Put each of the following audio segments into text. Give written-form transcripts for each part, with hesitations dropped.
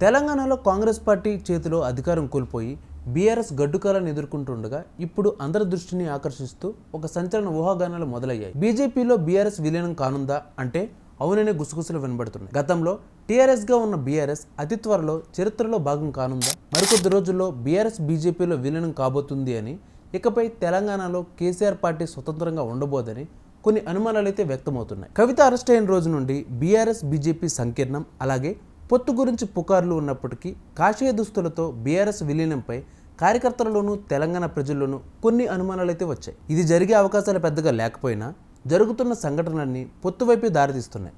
తెలంగాణలో కాంగ్రెస్ పార్టీ చేతిలో అధికారం కోల్పోయి బీఆర్ఎస్ గడ్డుకాలను ఎదుర్కొంటుండగా ఇప్పుడు అందరి దృష్టిని ఆకర్షిస్తూ ఒక సంచలన ఊహాగానాలు మొదలయ్యాయి. బీజేపీలో బీఆర్ఎస్ విలీనం కానుందా అంటే అవుననే గుసగుసలు వినబడుతున్నాయి. గతంలో టీఆర్ఎస్గా ఉన్న బీఆర్ఎస్ అతి త్వరలో చరిత్రలో భాగం కానుందా? మరికొద్ది రోజుల్లో బీఆర్ఎస్ బీజేపీలో విలీనం కాబోతుంది అని, ఇకపై తెలంగాణలో కేసీఆర్ పార్టీ స్వతంత్రంగా ఉండబోదని కొన్ని అనుమానాలు అయితే వ్యక్తమవుతున్నాయి. కవిత అరెస్ట్ అయిన రోజు నుండి బీఆర్ఎస్ బీజేపీ సంకీర్ణం, అలాగే పొత్తు గురించి పుకార్లు ఉన్నప్పటికీ కాషాయ దుస్తులతో బీఆర్ఎస్ విలీనంపై కార్యకర్తలలోనూ తెలంగాణ ప్రజల్లోనూ కొన్ని అనుమానాలు అయితే వచ్చాయి. ఇది జరిగే అవకాశాలు పెద్దగా లేకపోయినా జరుగుతున్న సంఘటనలన్నీ పొత్తు వైపే దారితీస్తున్నాయి.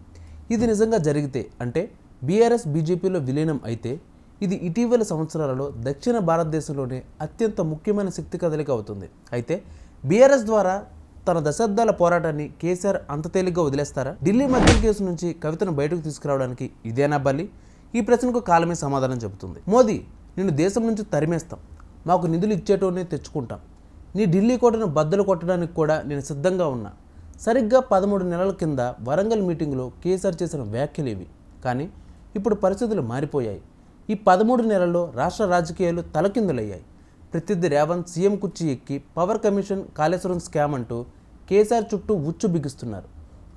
ఇది నిజంగా జరిగితే అంటే బీఆర్ఎస్ బీజేపీలో విలీనం అయితే ఇది ఇటీవల సంవత్సరాలలో దక్షిణ భారతదేశంలోనే అత్యంత ముఖ్యమైన శక్తి కదలిక అవుతుంది. అయితే బీఆర్ఎస్ ద్వారా తన దశాబ్దాల పోరాటాన్ని కేసీఆర్ అంత తేలిగ్గా వదిలేస్తారా? ఢిల్లీ మద్యం కేసు నుంచి కవితను బయటకు తీసుకురావడానికి ఇదేనా బలి? ఈ ప్రశ్నకు కాలమే సమాధానం చెబుతుంది. మోదీ, నిన్ను దేశం నుంచి తరిమేస్తాం, మాకు నిధులు ఇచ్చేటోనే తెచ్చుకుంటాం, నీ ఢిల్లీ కోటను బద్దలు కొట్టడానికి కూడా నేను సిద్ధంగా ఉన్నా. సరిగ్గా 13 నెలల కింద వరంగల్ మీటింగులో కేసీఆర్ చేసిన వ్యాఖ్యలు ఇవి. కానీ ఇప్పుడు పరిస్థితులు మారిపోయాయి. ఈ 13 నెలల్లో రాష్ట్ర రాజకీయాలు తలకిందులయ్యాయి. ప్రత్యర్థి రేవంత్ సీఎం కుర్చీ ఎక్కి పవర్ కమిషన్, కాళేశ్వరం స్కామ్ అంటూ కేసీఆర్ చుట్టూ ఉచ్చు బిగిస్తున్నారు.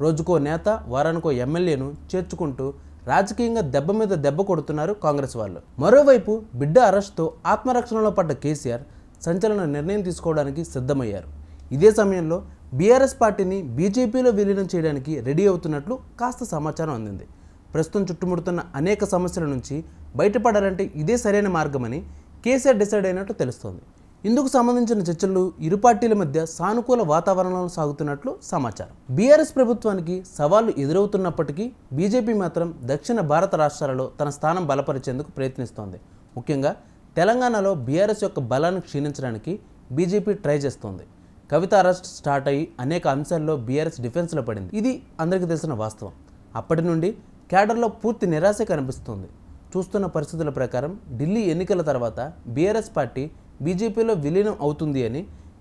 రోజుకో నేత, వారానికో ఎమ్మెల్యేను చేర్చుకుంటూ రాజకీయంగా దెబ్బ మీద దెబ్బ కొడుతున్నారు కాంగ్రెస్ వాళ్ళు. మరోవైపు బిడ్డ అరెస్ట్తో ఆత్మరక్షణలో పడ్డ కేసీఆర్ సంచలన నిర్ణయం తీసుకోవడానికి సిద్ధమయ్యారు. ఇదే సమయంలో బీఆర్ఎస్ పార్టీని బీజేపీలో విలీనం చేయడానికి రెడీ అవుతున్నట్లు కాస్త సమాచారం అందింది. ప్రస్తుతం చుట్టుముడుతున్న అనేక సమస్యల నుంచి బయటపడాలంటే ఇదే సరైన మార్గమని కేసీఆర్ డిసైడ్ అయినట్టు తెలుస్తోంది. ఇందుకు సంబంధించిన చర్చలు ఇరు పార్టీల మధ్య సానుకూల వాతావరణంలో సాగుతున్నట్లు సమాచారం. బీఆర్ఎస్ ప్రభుత్వానికి సవాళ్లు ఎదురవుతున్నప్పటికీ బీజేపీ మాత్రం దక్షిణ భారత రాష్ట్రాలలో తన స్థానం బలపరిచేందుకు ప్రయత్నిస్తోంది. ముఖ్యంగా తెలంగాణలో బీఆర్ఎస్ యొక్క బలాన్ని క్షీణించడానికి బీజేపీ ట్రై చేస్తోంది. కవిత అరెస్ట్ స్టార్ట్ అయ్యి అనేక అంశాల్లో బీఆర్ఎస్ డిఫెన్స్లో పడింది. ఇది అందరికీ తెలిసిన వాస్తవం. అప్పటి నుండి క్యాడర్లో పూర్తి నిరాశ కనిపిస్తుంది. చూస్తున్న పరిస్థితుల ప్రకారం ఢిల్లీ ఎన్నికల తర్వాత బీఆర్ఎస్ పార్టీ బీజేపీలో విలీనం అవుతుంది అని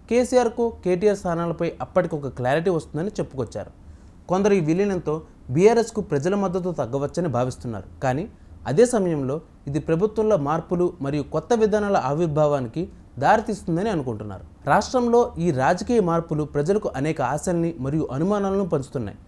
కేసీఆర్కు, కేటీఆర్ స్థానాలపై అప్పటికొక క్లారిటీ వస్తుందని చెప్పుకొచ్చారు. కొందరు ఈ విలీనంతో బీఆర్ఎస్కు ప్రజల మద్దతు తగ్గవచ్చని భావిస్తున్నారు. కానీ అదే సమయంలో ఇది ప్రభుత్వంలో మార్పులు మరియు కొత్త విధానాల ఆవిర్భావానికి దారితీస్తుందని అనుకుంటున్నారు. రాష్ట్రంలో ఈ రాజకీయ మార్పులు ప్రజలకు అనేక ఆశల్ని మరియు అనుమానాలను పంచుతున్నాయి.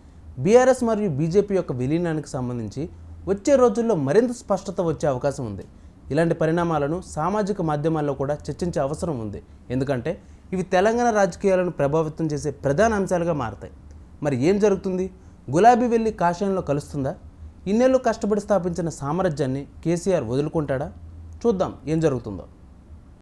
బీఆర్ఎస్ మరియు బీజేపీ యొక్క విలీనానికి సంబంధించి వచ్చే రోజుల్లో మరింత స్పష్టత వచ్చే అవకాశం ఉంది. ఇలాంటి పరిణామాలను సామాజిక మాధ్యమాల్లో కూడా చర్చించే అవసరం ఉంది. ఎందుకంటే ఇవి తెలంగాణ రాజకీయాలను ప్రభావితం చేసే ప్రధాన అంశాలుగా మారతాయి. మరి ఏం జరుగుతుంది? గులాబీ వెళ్ళి కాషాయంలో కలుస్తుందా? ఇన్నేళ్ళు కష్టపడి స్థాపించిన సామ్రాజ్యాన్ని కేసీఆర్ వదులుకుంటాడా? చూద్దాం ఏం జరుగుతుందో.